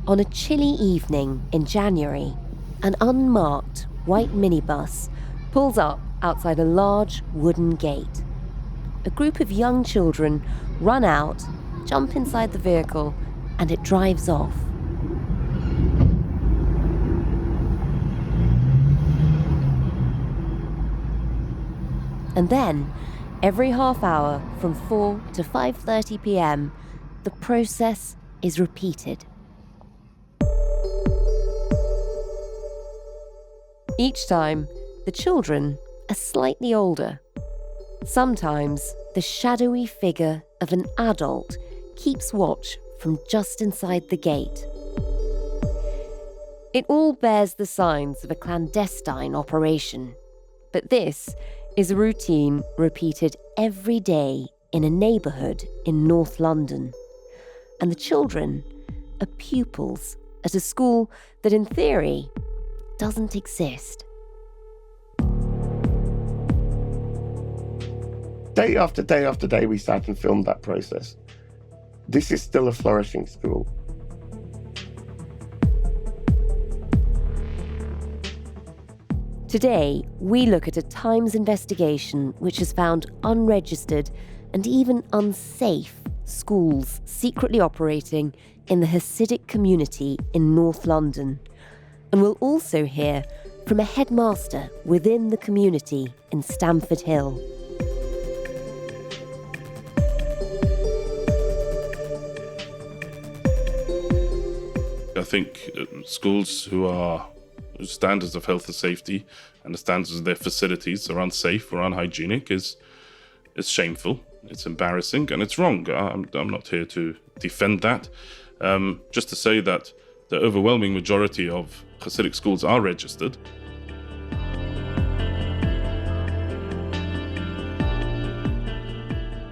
On a chilly evening in January, an unmarked white minibus pulls up outside a large wooden gate. A group of young children run out, jump inside the vehicle, and it drives off. And then, every half hour from 4 to 5:30 p.m, the process is repeated. Each time, the children are slightly older. Sometimes, the shadowy figure of an adult keeps watch from just inside the gate. It all bears the signs of a clandestine operation, but this is a routine repeated every day in a neighbourhood in North London. And the children are pupils at a school that, in theory, doesn't exist. Day after day after day, we sat and filmed that process. This is still a flourishing school. Today, we look at a Times investigation which has found unregistered and even unsafe schools secretly operating in the Hasidic community in North London. And we'll also hear from a headmaster within the community in Stamford Hill. I think schools whose standards of health and safety and the standards of their facilities are unsafe or unhygienic is shameful, it's embarrassing, and it's wrong. I'm not here to defend that. Just to say that the overwhelming majority of Hasidic schools are registered.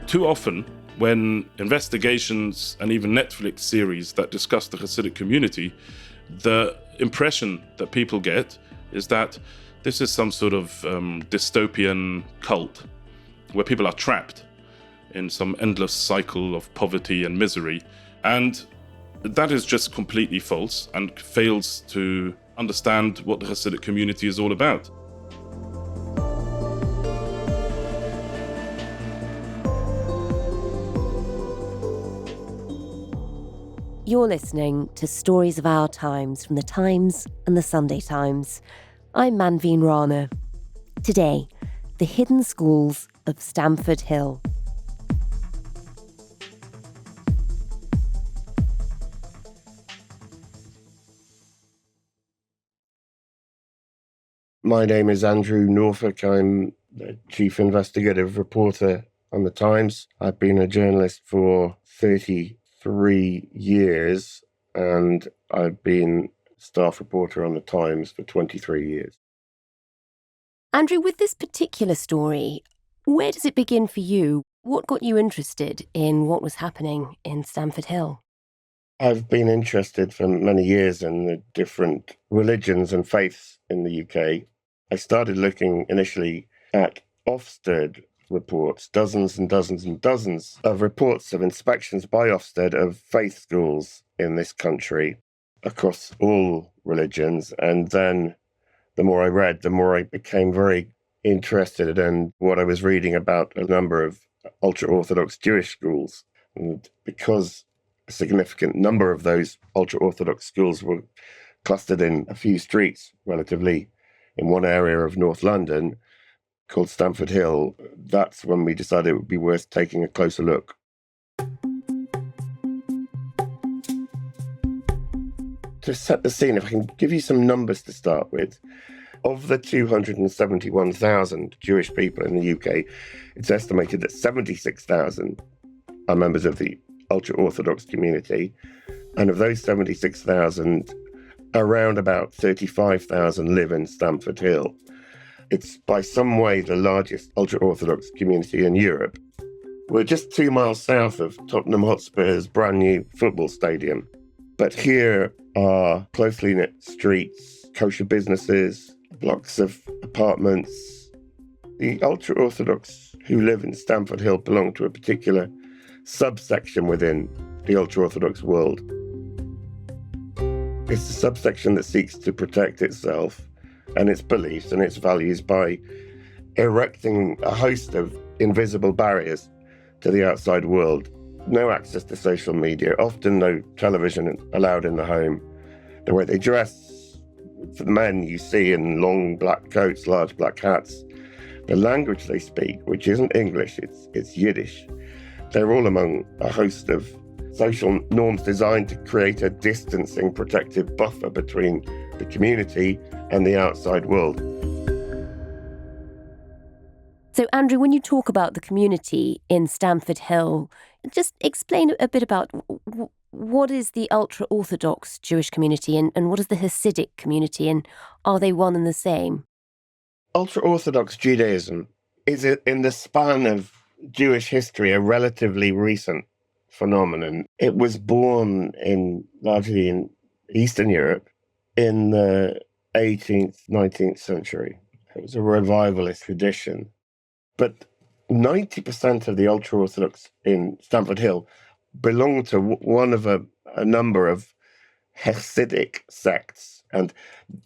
Too often, when investigations and even Netflix series that discuss the Hasidic community, the impression that people get is that this is some sort of dystopian cult where people are trapped in some endless cycle of poverty and misery. And that is just completely false and fails to understand what the Hasidic community is all about. You're listening to Stories of Our Times from the Times and the Sunday Times. I'm Manveen Rana. Today, the hidden schools of Stamford Hill. My name is Andrew Norfolk. I'm the chief investigative reporter on the Times. I've been a journalist for 33 years, and I've been staff reporter on the Times for 23 years. Andrew, with this particular story, where does it begin for you? What got you interested in what was happening in Stamford Hill? I've been interested for many years in the different religions and faiths in the UK. I started looking initially at Ofsted reports, dozens and dozens and dozens of reports of inspections by Ofsted of faith schools in this country across all religions. And then the more I read, the more I became very interested in what I was reading about a number of ultra-Orthodox Jewish schools. And because a significant number of those ultra-Orthodox schools were clustered in a few streets, relatively in one area of North London called Stamford Hill, that's when we decided it would be worth taking a closer look. To set the scene, if I can give you some numbers to start with, of the 271,000 Jewish people in the UK, it's estimated that 76,000 are members of the ultra-Orthodox community, and of those 76,000, around about 35,000 live in Stamford Hill. It's by some way the largest ultra-Orthodox community in Europe. We're just 2 miles south of Tottenham Hotspur's brand new football stadium. But here are closely knit streets, kosher businesses, blocks of apartments. The ultra-Orthodox who live in Stamford Hill belong to a particular subsection within the ultra-Orthodox world. It's a subsection that seeks to protect itself and its beliefs and its values by erecting a host of invisible barriers to the outside world. No access to social media, often no television allowed in the home. The way they dress, for the men you see in long black coats, large black hats. The language they speak, which isn't English, it's Yiddish. They're all among a host of social norms designed to create a distancing, protective buffer between the community and the outside world. So, Andrew, when you talk about the community in Stamford Hill, just explain a bit about what is the ultra-Orthodox Jewish community and what is the Hasidic community, and are they one and the same? Ultra-Orthodox Judaism is, in the span of Jewish history, a relatively recent phenomenon. It was born largely in Eastern Europe in the 18th, 19th century. It was a revivalist tradition. But 90% of the ultra-Orthodox in Stamford Hill belong to one of a number of Hasidic sects. And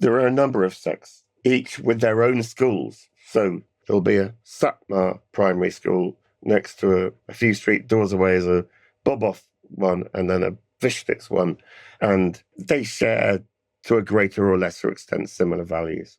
there are a number of sects, each with their own schools. So there'll be a Satmar primary school next to a few street doors away is a Bobov one, and then a Vishnitz one. And they share, to a greater or lesser extent, similar values.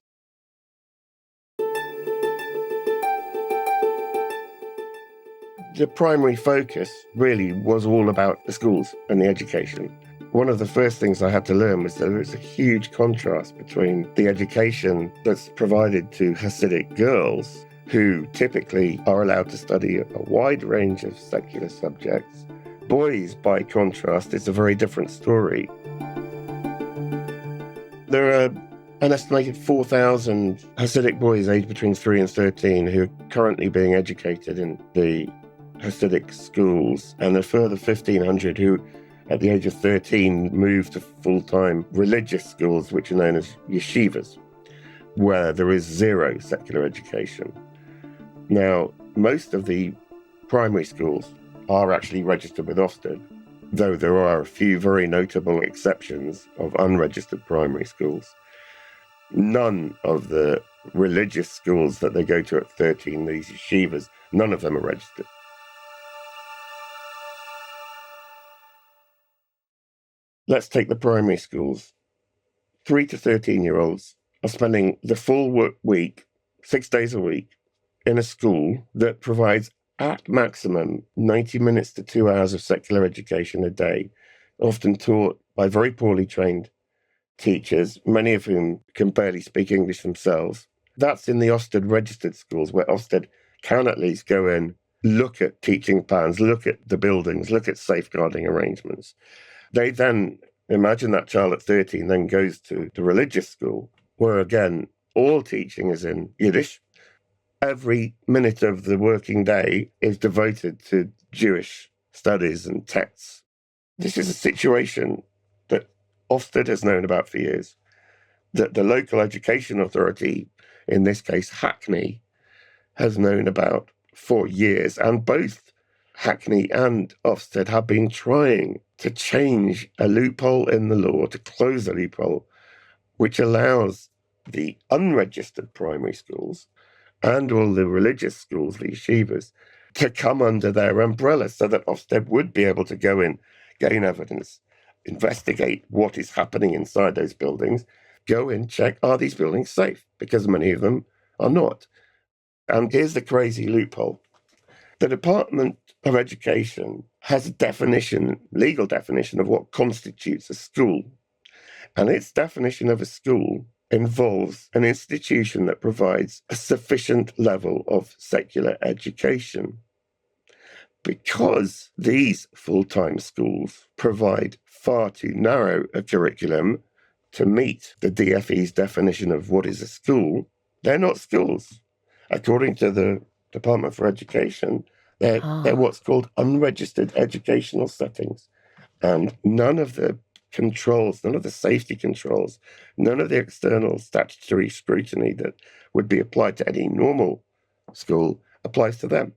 The primary focus really was all about the schools and the education. One of the first things I had to learn was that there is a huge contrast between the education that's provided to Hasidic girls, who typically are allowed to study a wide range of secular subjects. Boys, by contrast, it's a very different story. There are an estimated 4,000 Hasidic boys aged between 3 and 13 who are currently being educated in the Hasidic schools, and a further 1,500 who, at the age of 13, moved to full-time religious schools, which are known as yeshivas, where there is zero secular education. Now, most of the primary schools are actually registered with Ofsted, though there are a few very notable exceptions of unregistered primary schools. None of the religious schools that they go to at 13, these yeshivas, none of them are registered. Let's take the primary schools. 3 to 13-year-olds are spending the full work week, 6 days a week, in a school that provides at maximum 90 minutes to 2 hours of secular education a day, often taught by very poorly trained teachers, many of whom can barely speak English themselves. That's in the Ofsted registered schools, where Ofsted can at least go in, look at teaching plans, look at the buildings, look at safeguarding arrangements. They then, imagine that child at 13 then goes to the religious school, where again, all teaching is in Yiddish. Every minute of the working day is devoted to Jewish studies and texts. This is a situation that Ofsted has known about for years, that the local education authority, in this case Hackney, has known about for years, and both Hackney and Ofsted have been trying to change a loophole in the law, to close a loophole, which allows the unregistered primary schools and all the religious schools, the yeshivas, to come under their umbrella, so that Ofsted would be able to go in, gain evidence, investigate what is happening inside those buildings, go in, check, are these buildings safe? Because many of them are not. And here's the crazy loophole. The Department of Education has a definition, legal definition, of what constitutes a school. And its definition of a school involves an institution that provides a sufficient level of secular education. Because these full-time schools provide far too narrow a curriculum to meet the DFE's definition of what is a school, they're not schools. According to the Department for Education, they're what's called unregistered educational settings. And none of the controls, none of the safety controls, none of the external statutory scrutiny that would be applied to any normal school applies to them.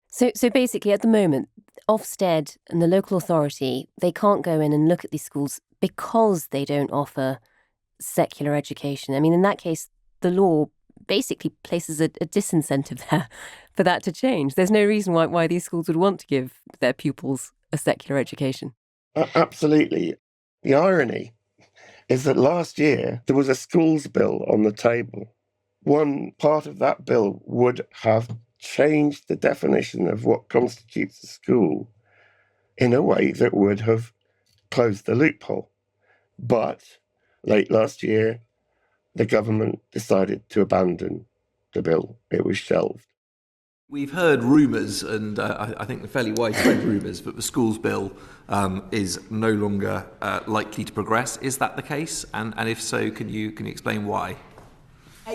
So basically, at the moment, Ofsted and the local authority, they can't go in and look at these schools because they don't offer secular education. I mean, in that case, the law basically places a disincentive there for that to change. There's no reason why these schools would want to give their pupils a secular education. Absolutely. The irony is that last year there was a schools bill on the table. One part of that bill would have changed the definition of what constitutes a school in a way that would have closed the loophole. But late last year, the government decided to abandon the bill. It was shelved. We've heard rumours, and I think the fairly widespread rumours, that the schools bill is no longer likely to progress. Is that the case? And if so, can you explain why?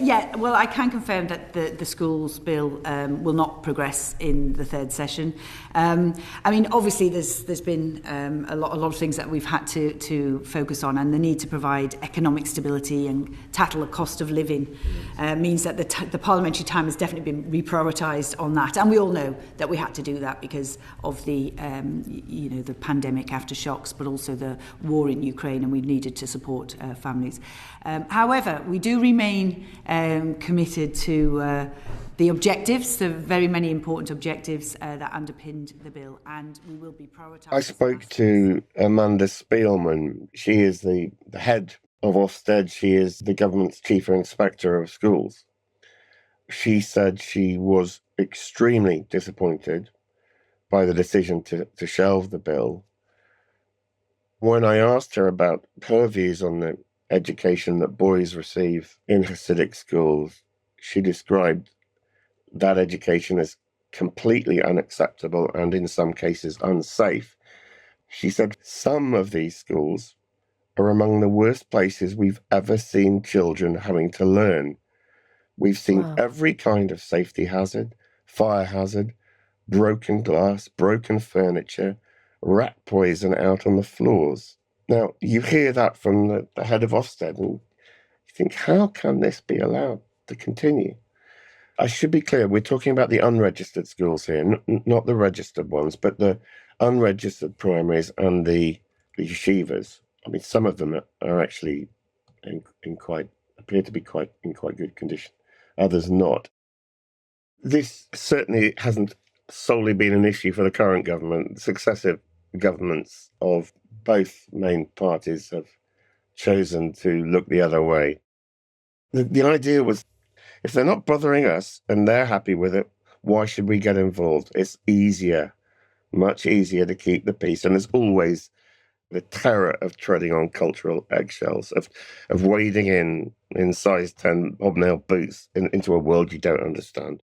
Yeah, well, I can confirm that the schools bill will not progress in the third session. I mean, obviously, there's been a lot of things that we've had to focus on, and the need to provide economic stability and tackle the cost of living means that the parliamentary time has definitely been reprioritised on that. And we all know that we had to do that because of the the pandemic aftershocks, but also the war in Ukraine, and we needed to support families. However, we do remain committed to the objectives, the very many important objectives that underpinned the bill, and we will be prioritising. I spoke to Amanda Spielman. She is the head of Ofsted. She is the government's chief inspector of schools. She said she was extremely disappointed by the decision to shelve the bill. When I asked her about her views on the education that boys receive in Hasidic schools, she described that education as completely unacceptable and in some cases unsafe. She said some of these schools are among the worst places we've ever seen children having to learn. We've seen every kind of safety hazard, fire hazard, broken glass, broken furniture, rat poison out on the floors. Now, you hear that from the head of Ofsted and you think, how can this be allowed to continue? I should be clear, we're talking about the unregistered schools here, not the registered ones, but the unregistered primaries and the yeshivas. I mean, some of them are actually appear to be in quite good condition, others not. This certainly hasn't solely been an issue for the current government. Successive governments of both main parties have chosen to look the other way. The idea was, if they're not bothering us and they're happy with it, why should we get involved? It's easier, much easier to keep the peace. And there's always the terror of treading on cultural eggshells, of wading in size 10 hobnail boots into a world you don't understand.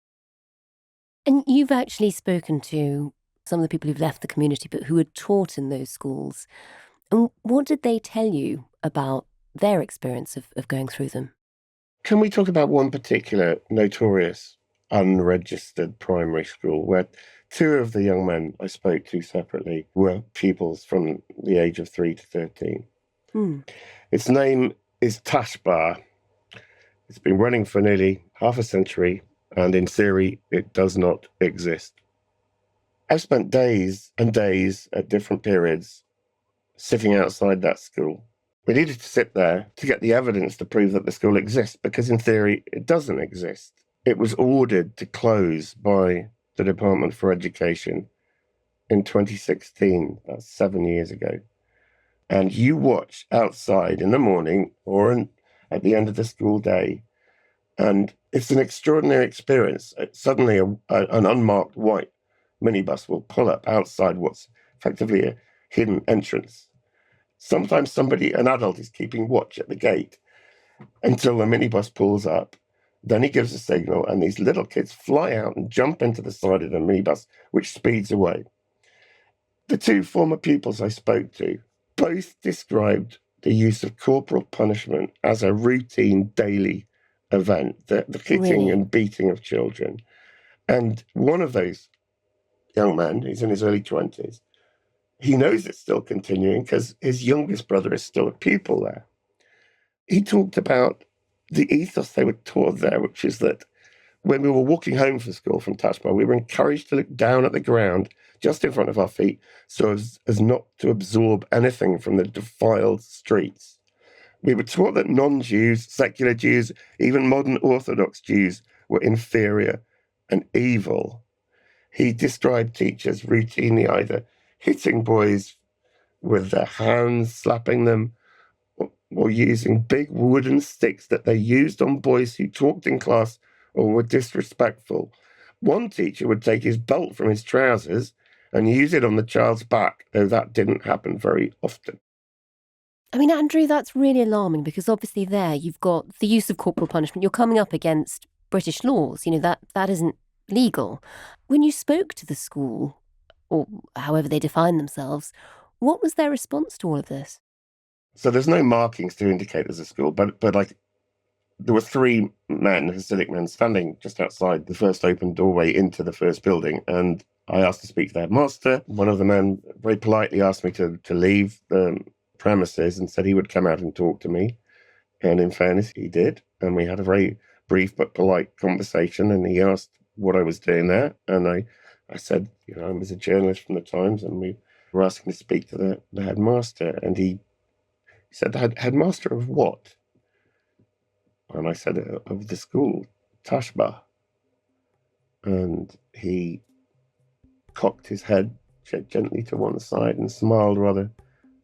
And you've actually spoken to some of the people who've left the community, but who had taught in those schools. And what did they tell you about their experience of going through them? Can we talk about one particular notorious unregistered primary school where two of the young men I spoke to separately were pupils from the age of 3 to 13. Its name is Tashbar. It's been running for nearly half a century, and in theory, it does not exist. I've spent days and days at different periods sitting outside that school. We needed to sit there to get the evidence to prove that the school exists, because in theory, it doesn't exist. It was ordered to close by the Department for Education in 2016, that's 7 years ago. And you watch outside in the morning or at the end of the school day, and it's an extraordinary experience. Suddenly, an unmarked white minibus will pull up outside what's effectively a hidden entrance. Sometimes an adult is keeping watch at the gate until the minibus pulls up. Then he gives a signal, and these little kids fly out and jump into the side of the minibus, which speeds away. The two former pupils I spoke to both described the use of corporal punishment as a routine daily event, the hitting and beating of children. And one of those young men, he's in his early 20s, he knows it's still continuing because his youngest brother is still a pupil there. He talked about the ethos they were taught there, which is that When we were walking home from school from Tashbar, we were encouraged to look down at the ground just in front of our feet so as not to absorb anything from the defiled streets. We were taught that non-Jews, secular Jews, even modern Orthodox Jews were inferior and evil. He described teachers routinely either hitting boys with their hands, slapping them, or using big wooden sticks that they used on boys who talked in class or were disrespectful. One teacher would take his belt from his trousers and use it on the child's back, though that didn't happen very often. I mean, Andrew, that's really alarming because obviously there you've got the use of corporal punishment. You're coming up against British laws. That isn't legal. When you spoke to the school, or however they define themselves, what was their response to all of this? So there's no markings to indicate there's a school, but like there were three men, Hasidic men, standing just outside the first open doorway into the first building, and I asked to speak to the headmaster. One of the men very politely asked me to leave the premises and said he would come out and talk to me. And in fairness, he did. And we had a very brief but polite conversation, and he asked what I was doing there. And I said, I was a journalist from the Times, and we were asking to speak to the headmaster. And he said, the headmaster of what? And I said, of the school, Tashbar. And he cocked his head gently to one side and smiled rather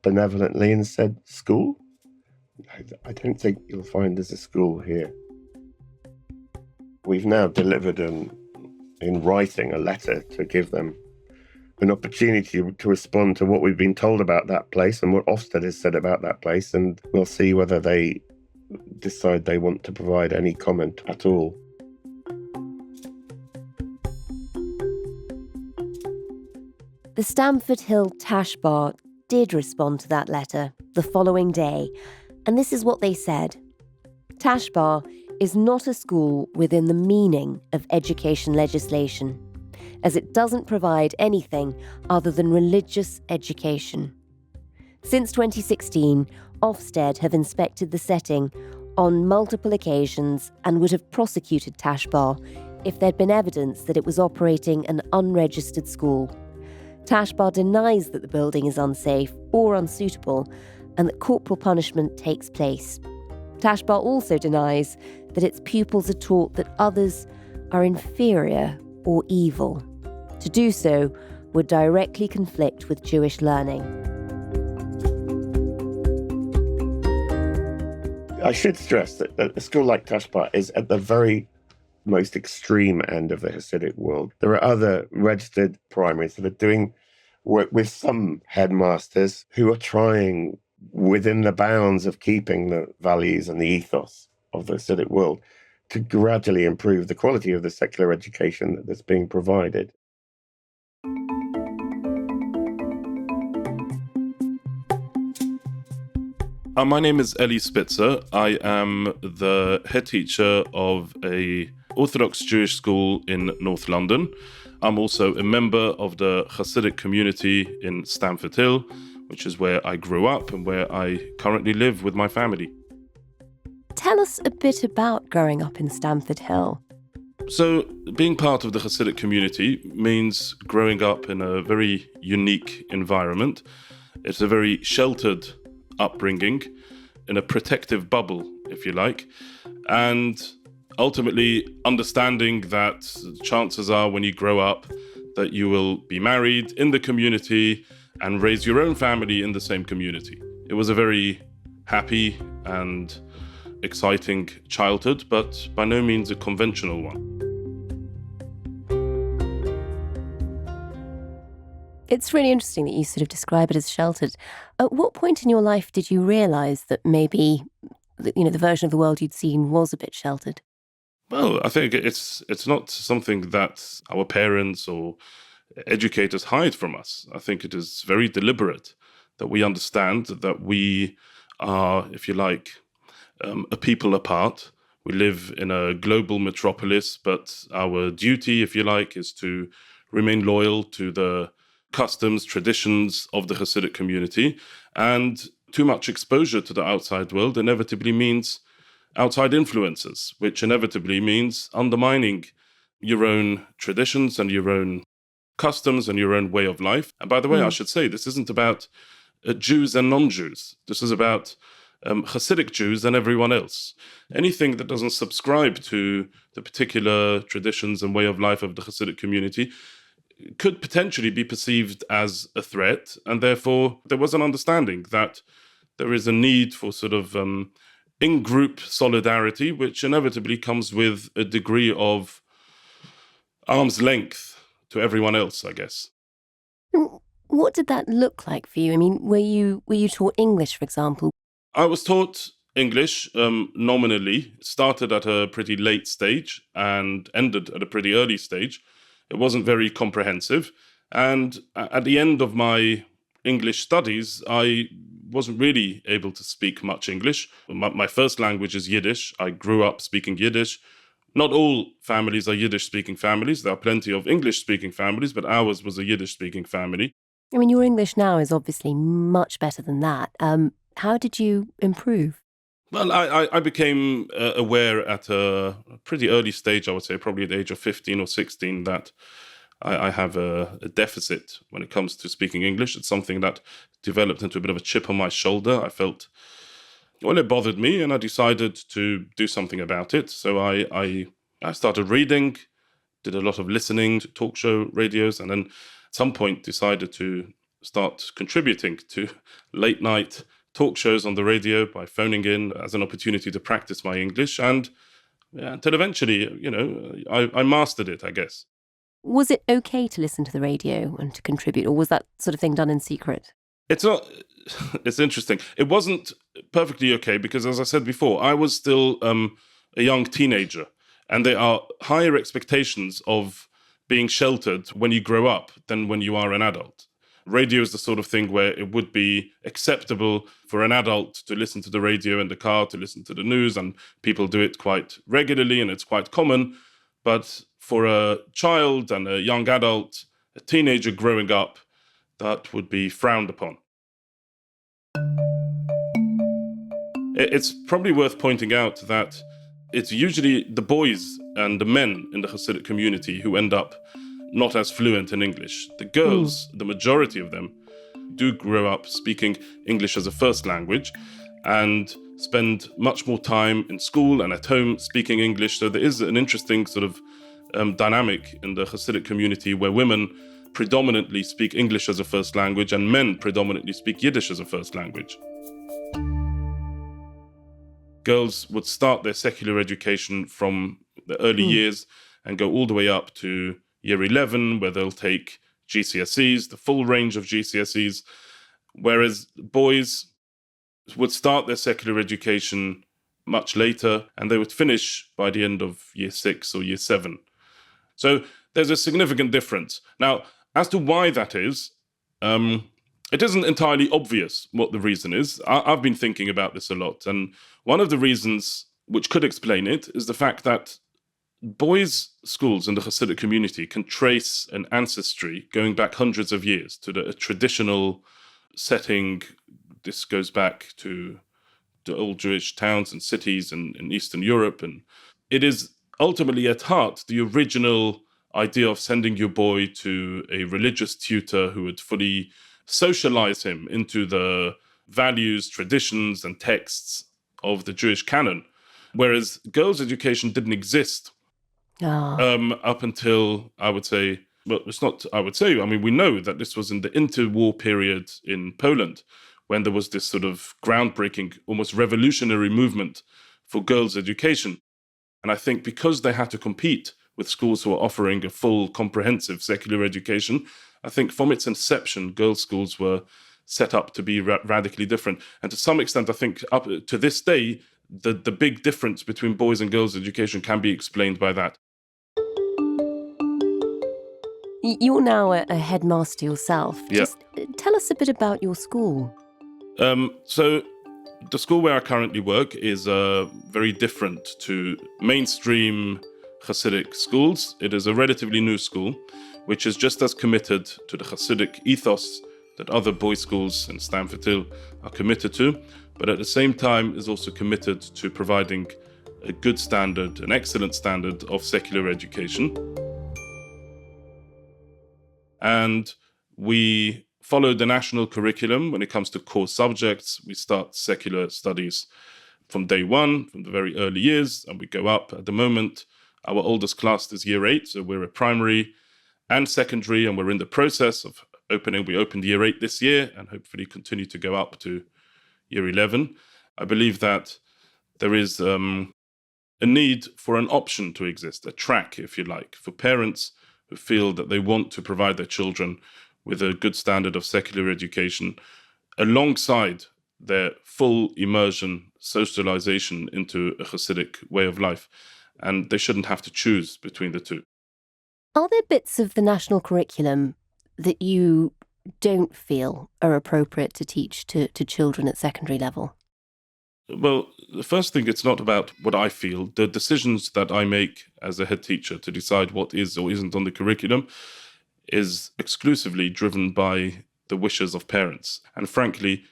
benevolently and said, school? I don't think you'll find there's a school here. We've now delivered in writing a letter to give them an opportunity to respond to what we've been told about that place and what Ofsted has said about that place, and we'll see whether they decide they want to provide any comment at all. The Stamford Hill Tashbar did respond to that letter the following day, and this is what they said. Tashbar is not a school within the meaning of education legislation, as it doesn't provide anything other than religious education. Since 2016, Ofsted have inspected the setting on multiple occasions and would have prosecuted Tashbar if there'd been evidence that it was operating an unregistered school. Tashbar denies that the building is unsafe or unsuitable and that corporal punishment takes place. Tashbar also denies that its pupils are taught that others are inferior or evil. To do so would directly conflict with Jewish learning. I should stress that a school like Tashbar is at the very most extreme end of the Hasidic world. There are other registered primaries that are doing work with some headmasters who are trying, within the bounds of keeping the values and the ethos of the Hasidic world, to gradually improve the quality of the secular education that's being provided. My name is Eli Spitzer. I am the head teacher of a Orthodox Jewish school in North London. I'm also a member of the Hasidic community in Stamford Hill, which is where I grew up and where I currently live with my family. Tell us a bit about growing up in Stamford Hill. So, being part of the Hasidic community means growing up in a very unique environment. It's a very sheltered upbringing, in a protective bubble, if you like, and ultimately understanding that chances are when you grow up that you will be married in the community and raise your own family in the same community. It was a very happy and exciting childhood, but by no means a conventional one. It's really interesting that you sort of describe it as sheltered. At what point in your life did you realise that maybe, the version of the world you'd seen was a bit sheltered? Well, I think it's not something that our parents or educators hide from us. I think it is very deliberate that we understand that we are, if you like, a people apart. We live in a global metropolis, but our duty, if you like, is to remain loyal to the customs, traditions of the Hasidic community. And too much exposure to the outside world inevitably means outside influences, which inevitably means undermining your own traditions and your own customs and your own way of life. And by the way, I should say, this isn't about Jews and non-Jews. This is about Hasidic Jews and everyone else. Anything that doesn't subscribe to the particular traditions and way of life of the Hasidic community could potentially be perceived as a threat. And therefore, there was an understanding that there is a need for sort of in-group solidarity, which inevitably comes with a degree of arm's length to everyone else, I guess. What did that look like for you? I mean, were you taught English, for example? I was taught English nominally. It started at a pretty late stage and ended at a pretty early stage. It wasn't very comprehensive. And at the end of my English studies, I wasn't really able to speak much English. My first language is Yiddish. I grew up speaking Yiddish. Not all families are Yiddish-speaking families. There are plenty of English-speaking families, but ours was a Yiddish-speaking family. I mean, your English now is obviously much better than that. How did you improve? Well, I became aware at a pretty early stage, I would say, probably at the age of 15 or 16, that I have a deficit when it comes to speaking English. It's something that developed into a bit of a chip on my shoulder. I felt, well, it bothered me, and I decided to do something about it. So I started reading, did a lot of listening to talk show radios, and then at some point decided to start contributing to late night talk shows on the radio by phoning in as an opportunity to practice my English. And until eventually, I mastered it, I guess. Was it okay to listen to the radio and to contribute, or was that sort of thing done in secret? It's not. It's interesting. It wasn't perfectly okay because, as I said before, I was still a young teenager, and there are higher expectations of being sheltered when you grow up than when you are an adult. Radio is the sort of thing where it would be acceptable for an adult to listen to the radio in the car, to listen to the news, and people do it quite regularly and it's quite common. But for a child and a young adult, a teenager growing up, that would be frowned upon. It's probably worth pointing out that it's usually the boys and the men in the Hasidic community who end up not as fluent in English. The girls, the majority of them, do grow up speaking English as a first language and spend much more time in school and at home speaking English. So there is an interesting sort of dynamic in the Hasidic community where women predominantly speak English as a first language and men predominantly speak Yiddish as a first language. Girls would start their secular education from the early years and go all the way up to year 11, where they'll take GCSEs, the full range of GCSEs, whereas boys would start their secular education much later and they would finish by the end of year 6 or year 7. So there's a significant difference. Now, as to why that is, it isn't entirely obvious what the reason is. I've been thinking about this a lot, and one of the reasons which could explain it is the fact that boys' schools in the Hasidic community can trace an ancestry going back hundreds of years to the traditional setting. This goes back to the old Jewish towns and cities in Eastern Europe. And it is ultimately at heart the original idea of sending your boy to a religious tutor who would fully socialize him into the values, traditions, and texts of the Jewish canon. Whereas girls' education didn't exist up until, I would say, well, it's not, I would say, I mean, we know that this was in the interwar period in Poland, when there was this sort of groundbreaking, almost revolutionary movement for girls' education. And I think because they had to compete with schools who are offering a full, comprehensive secular education, I think from its inception, girls' schools were set up to be radically different. And to some extent, I think up to this day, the big difference between boys' and girls' education can be explained by that. You're now a headmaster yourself. Yeah. Just tell us a bit about your school. So the school where I currently work is very different to mainstream Hasidic schools. It is a relatively new school, which is just as committed to the Hasidic ethos, that other boys' schools in Stamford Hill are committed to, but at the same time is also committed to providing a good standard, an excellent standard of secular education. And we follow the national curriculum when it comes to core subjects. We start secular studies from day one, from the very early years, and we go up. At the moment, our oldest class is year 8, so we're a primary and secondary, and we're in the process of opening. We opened year 8 this year and hopefully continue to go up to year 11. I believe that there is a need for an option to exist, a track, if you like, for parents who feel that they want to provide their children with a good standard of secular education alongside their full immersion, socialization into a Hasidic way of life. And they shouldn't have to choose between the two. Are there bits of the national curriculum that you don't feel are appropriate to teach to children at secondary level? Well, the first thing, it's not about what I feel. The decisions that I make as a head teacher to decide what is or isn't on the curriculum is exclusively driven by the wishes of parents. And frankly,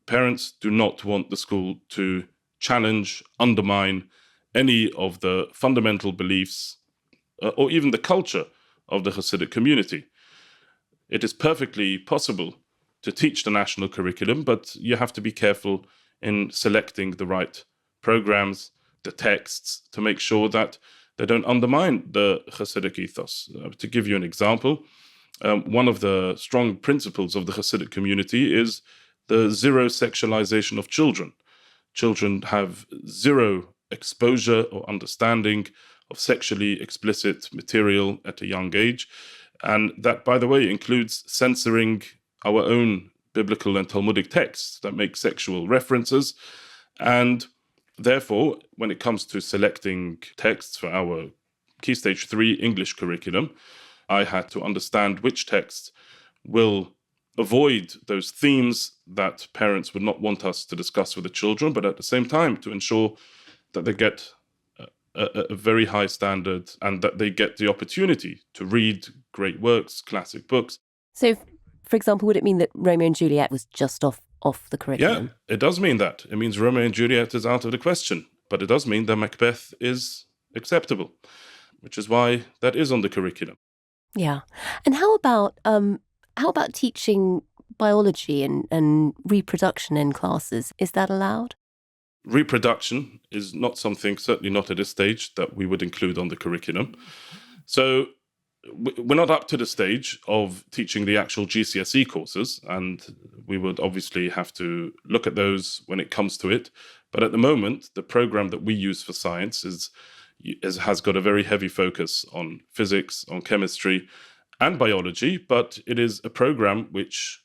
parents do not want the school to challenge, undermine any of the fundamental beliefs or even the culture of the Hasidic community. It is perfectly possible to teach the national curriculum, but you have to be careful in selecting the right programs, the texts, to make sure that they don't undermine the Hasidic ethos. To give you an example, one of the strong principles of the Hasidic community is the zero sexualization of children. Children have zero exposure or understanding of sexually explicit material at a young age. And that, by the way, includes censoring our own biblical and Talmudic texts that make sexual references. And therefore, when it comes to selecting texts for our Key Stage 3 English curriculum, I had to understand which texts will avoid those themes that parents would not want us to discuss with the children, but at the same time to ensure that they get a very high standard and that they get the opportunity to read great works, classic books. So, for example, would it mean that Romeo and Juliet was just off the curriculum? Yeah, it does mean that. It means Romeo and Juliet is out of the question, but it does mean that Macbeth is acceptable, which is why that is on the curriculum. Yeah. And how about teaching biology and reproduction in classes? Is that allowed? Reproduction is not something, certainly not at this stage, that we would include on the curriculum. So we're not up to the stage of teaching the actual GCSE courses, and we would obviously have to look at those when it comes to it. But at the moment, the program that we use for science has got a very heavy focus on physics, on chemistry, and biology, but it is a program which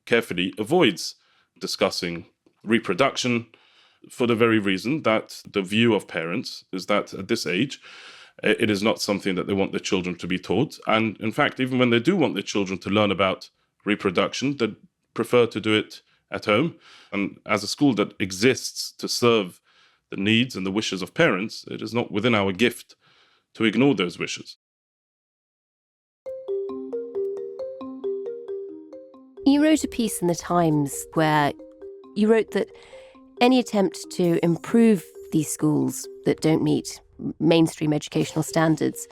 carefully avoids discussing reproduction for the very reason that the view of parents is that at this age, it is not something that they want their children to be taught. And in fact, even when they do want their children to learn about reproduction, they prefer to do it at home. And as a school that exists to serve the needs and the wishes of parents, it is not within our gift to ignore those wishes. You wrote a piece in the Times where you wrote that any attempt to improve these schools that don't meet mainstream educational standards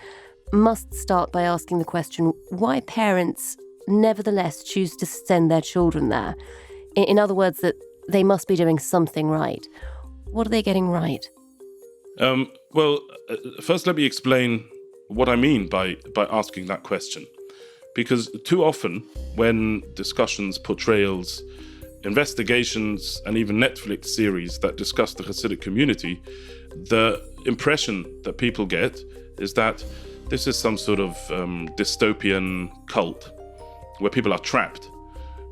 must start by asking the question why parents nevertheless choose to send their children there. In other words, that they must be doing something right. What are they getting right? First let me explain what I mean by asking that question. Because too often when discussions, portrayals, investigations, and even Netflix series that discuss the Hasidic community, the impression that people get is that this is some sort of dystopian cult where people are trapped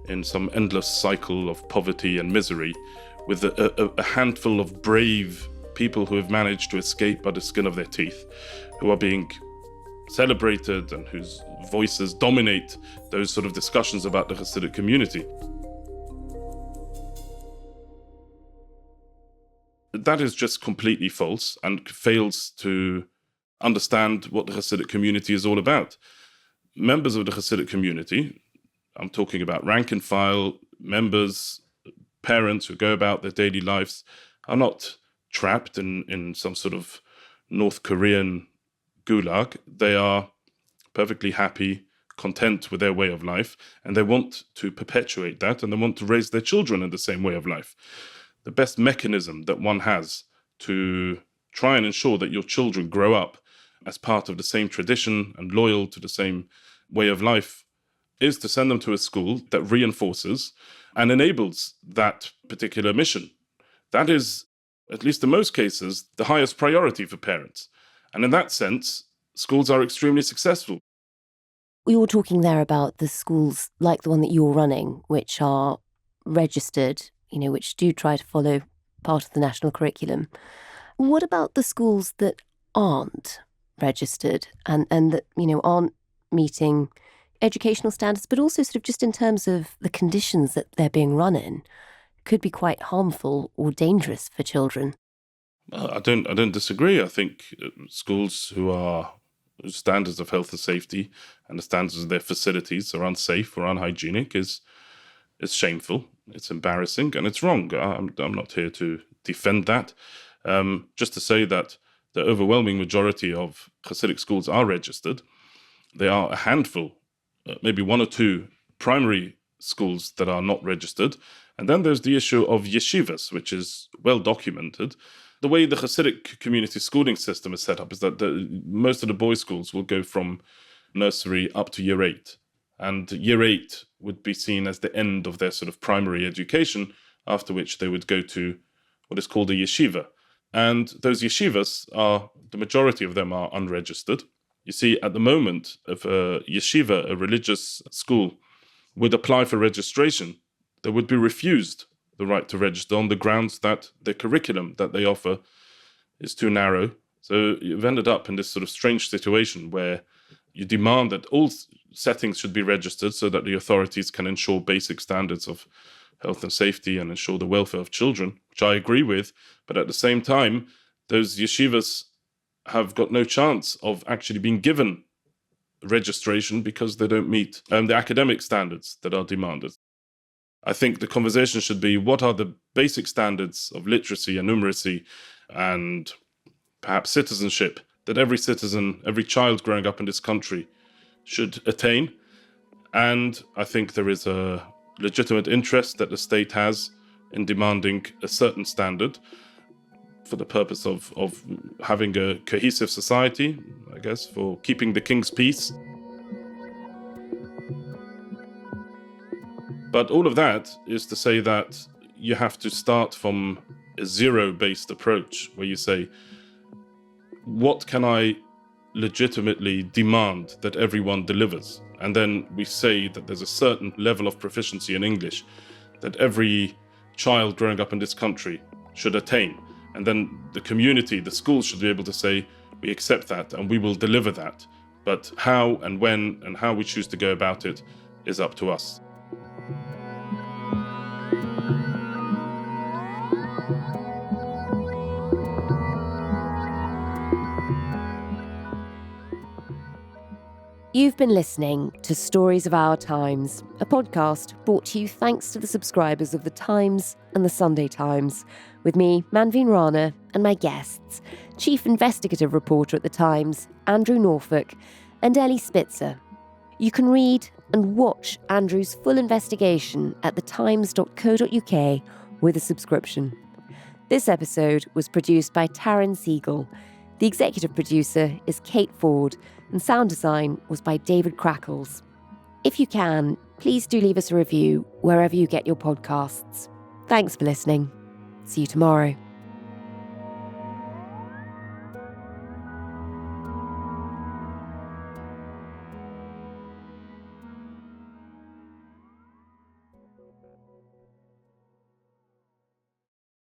in some endless cycle of poverty and misery with a handful of brave people who have managed to escape by the skin of their teeth, who are being celebrated and whose voices dominate those sort of discussions about the Hasidic community. That is just completely false and fails to understand what the Hasidic community is all about. Members of the Hasidic community I'm talking about rank and file members, parents who go about their daily lives, are not trapped in some sort of North Korean gulag. They are perfectly happy, content with their way of life, and they want to perpetuate that, and they want to raise their children in the same way of life. The best mechanism that one has to try and ensure that your children grow up as part of the same tradition and loyal to the same way of life is to send them to a school that reinforces and enables that particular mission. That is, at least in most cases, the highest priority for parents. And in that sense, schools are extremely successful. We were talking there about the schools like the one that you're running, which are registered, which do try to follow part of the national curriculum. What about the schools that aren't registered and that, aren't meeting educational standards, but also sort of just in terms of the conditions that they're being run in, could be quite harmful or dangerous for children? I don't disagree. I think schools whose standards of health and safety and the standards of their facilities are unsafe or unhygienic is shameful. It's embarrassing and it's wrong. I'm not here to defend that. Just to say that the overwhelming majority of Hasidic schools are registered. There are a handful, maybe one or two primary schools that are not registered. And then there's the issue of yeshivas, which is well documented. The way the Hasidic community schooling system is set up is that most of the boys' schools will go from nursery up to year 8. And year 8 would be seen as the end of their sort of primary education, after which they would go to what is called a yeshiva. And those yeshivas the majority of them are unregistered. You see, at the moment, if a yeshiva, a religious school, would apply for registration, they would be refused the right to register on the grounds that the curriculum that they offer is too narrow. So you've ended up in this sort of strange situation where you demand that all settings should be registered so that the authorities can ensure basic standards of health and safety and ensure the welfare of children, which I agree with. But at the same time, those yeshivas have got no chance of actually being given registration because they don't meet the academic standards that are demanded. I think the conversation should be, what are the basic standards of literacy and numeracy and perhaps citizenship that every citizen, every child growing up in this country should attain? And I think there is a legitimate interest that the state has in demanding a certain standard for the purpose of having a cohesive society, I guess, for keeping the king's peace. But all of that is to say that you have to start from a zero-based approach where you say, what can I legitimately demand that everyone delivers? And then we say that there's a certain level of proficiency in English that every child growing up in this country should attain. And then the community, the schools should be able to say, we accept that and we will deliver that. But how and when and how we choose to go about it is up to us. You've been listening to Stories of Our Times, a podcast brought to you thanks to the subscribers of The Times and The Sunday Times, with me, Manveen Rana, and my guests, Chief Investigative Reporter at The Times, Andrew Norfolk, and Eli Spitzer. You can read and watch Andrew's full investigation at thetimes.co.uk with a subscription. This episode was produced by Taryn Siegel. The executive producer is Kate Ford, and sound design was by David Crackles. If you can, please do leave us a review wherever you get your podcasts. Thanks for listening. See you tomorrow.